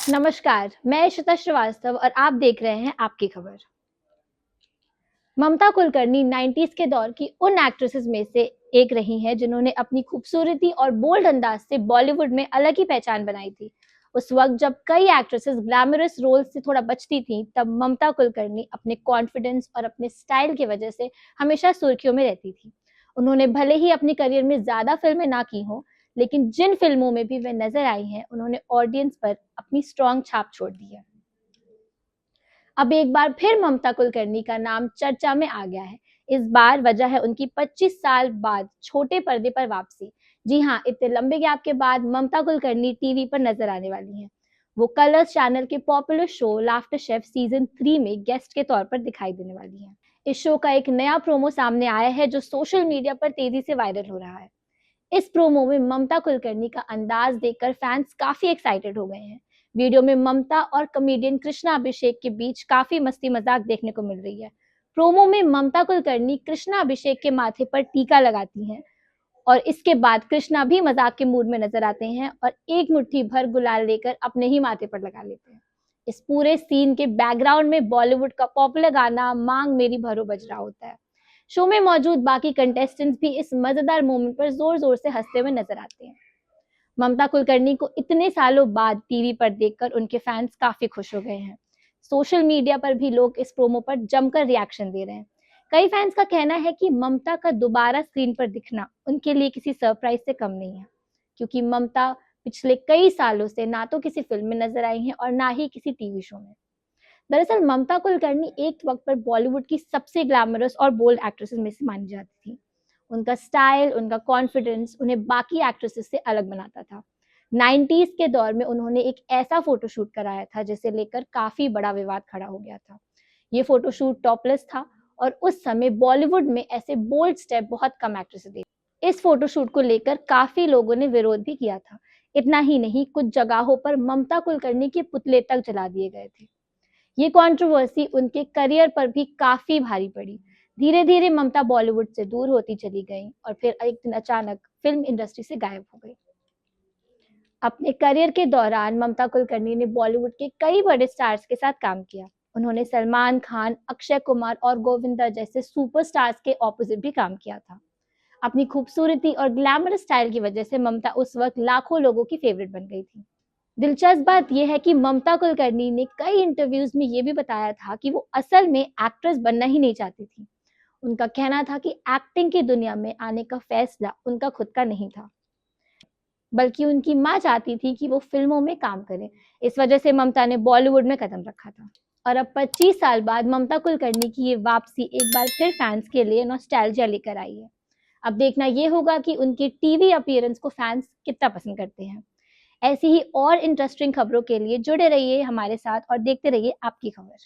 नमस्कार, मैं इशिता श्रीवास्तव और आप देख रहे हैं आपकी खबर। ममता कुलकर्णी 90s के दौर की उन एक्ट्रेसेस में से एक रही हैं जिन्होंने अपनी खूबसूरती और बोल्ड अंदाज से बॉलीवुड में अलग ही पहचान बनाई थी। उस वक्त जब कई एक्ट्रेसेस ग्लैमरस रोल से थोड़ा बचती थीं, तब ममता कुलकर्णी अपने कॉन्फिडेंस और अपने स्टाइल की वजह से हमेशा सुर्खियों में रहती थी। उन्होंने भले ही अपनी करियर में ज्यादा फिल्में ना की हों, लेकिन जिन फिल्मों में भी वे नजर आई हैं, उन्होंने ऑडियंस पर अपनी स्ट्रॉन्ग छाप छोड़ दी है। अब एक बार फिर ममता कुलकर्णी का नाम चर्चा में आ गया है। इस बार वजह है उनकी 25 साल बाद छोटे पर्दे पर वापसी। जी हाँ, इतने लंबे गैप के बाद ममता कुलकर्णी टीवी पर नजर आने वाली हैं। वो कलर्स चैनल के popular show laughter chef season 3 में गेस्ट के तौर पर दिखाई देने वाली हैं। इस शो का एक नया प्रोमो सामने आया है जो सोशल मीडिया पर तेजी से वायरल हो रहा है। इस प्रोमो में ममता कुलकर्णी का अंदाज देखकर फैंस काफी एक्साइटेड हो गए हैं। वीडियो में ममता और कॉमेडियन कृष्णा अभिषेक के बीच काफी मस्ती मजाक देखने को मिल रही है। प्रोमो में ममता कुलकर्णी कृष्णा अभिषेक के माथे पर टीका लगाती हैं और इसके बाद कृष्णा भी मजाक के मूड में नजर आते हैं और एक मुट्ठी भर गुलाल लेकर अपने ही माथे पर लगा लेते हैं। इस पूरे सीन के बैकग्राउंड में बॉलीवुड का पॉपुलर गाना मांग मेरी भरो बज रहा होता है। शो में मौजूद बाकी कंटेस्टेंट्स भी इस मजेदार मोमेंट पर जोर जोर से हंसते हुए नजर आते हैं। ममता कुलकर्णी को इतने सालों बाद टीवी पर देखकर उनके फैंस काफी खुश हो गए हैं। सोशल मीडिया पर भी लोग इस प्रोमो पर जमकर रिएक्शन दे रहे हैं। कई फैंस का कहना है कि ममता का दोबारा स्क्रीन पर दिखना उनके लिए किसी सरप्राइज से कम नहीं है, क्योंकि ममता पिछले कई सालों से ना तो किसी फिल्म में नजर आई हैं और ना ही किसी टीवी शो में। दरअसल ममता कुलकर्णी एक वक्त पर बॉलीवुड की सबसे ग्लैमरस और बोल्ड एक्ट्रेसेस में से मानी जाती थी। उनका स्टाइल, उनका कॉन्फिडेंस उन्हें बाकी एक्ट्रेसेस से अलग बनाता था। 90s के दौर में उन्होंने एक ऐसा फोटोशूट कराया था जिसे लेकर काफी बड़ा विवाद खड़ा हो गया था। ये फोटोशूट टॉपलेस था और उस समय बॉलीवुड में ऐसे बोल्ड स्टेप बहुत कम एक्ट्रेसेस थे। इस फोटोशूट को लेकर काफी लोगों ने विरोध भी किया था। इतना ही नहीं, कुछ जगहों पर ममता कुलकर्णी के पुतले तक जला दिए गए थे। ये कंट्रोवर्सी उनके करियर पर भी काफी भारी पड़ी। धीरे धीरे ममता बॉलीवुड से दूर होती चली गई और फिर एक दिन अचानक फिल्म इंडस्ट्री से गायब हो गई। अपने करियर के दौरान ममता कुलकर्णी ने बॉलीवुड के कई बड़े स्टार्स के साथ काम किया। उन्होंने सलमान खान, अक्षय कुमार और गोविंदा जैसे सुपरस्टार्स के ऑपोजिट भी काम किया था। अपनी खूबसूरती और ग्लैमरस स्टाइल की वजह से ममता उस वक्त लाखों लोगों की फेवरेट बन गई थी। दिलचस्प बात यह है कि ममता कुलकर्णी ने कई इंटरव्यूज में यह भी बताया था कि वो असल में एक्ट्रेस बनना ही नहीं चाहती थी। उनका कहना था कि एक्टिंग की दुनिया में आने का फैसला उनका खुद का नहीं था, बल्कि उनकी माँ चाहती थी कि वो फिल्मों में काम करें। इस वजह से ममता ने बॉलीवुड में कदम रखा था। और अब 25 साल बाद ममता कुलकर्णी की ये वापसी एक बार फिर फैंस के लिए नॉस्टैल्जिया लेकर आई है। अब देखना यह होगा कि उनकी टीवी अपीयरेंस को फैंस कितना पसंद करते हैं। ऐसी ही और इंटरेस्टिंग खबरों के लिए जुड़े रहिए हमारे साथ और देखते रहिए आपकी खबर।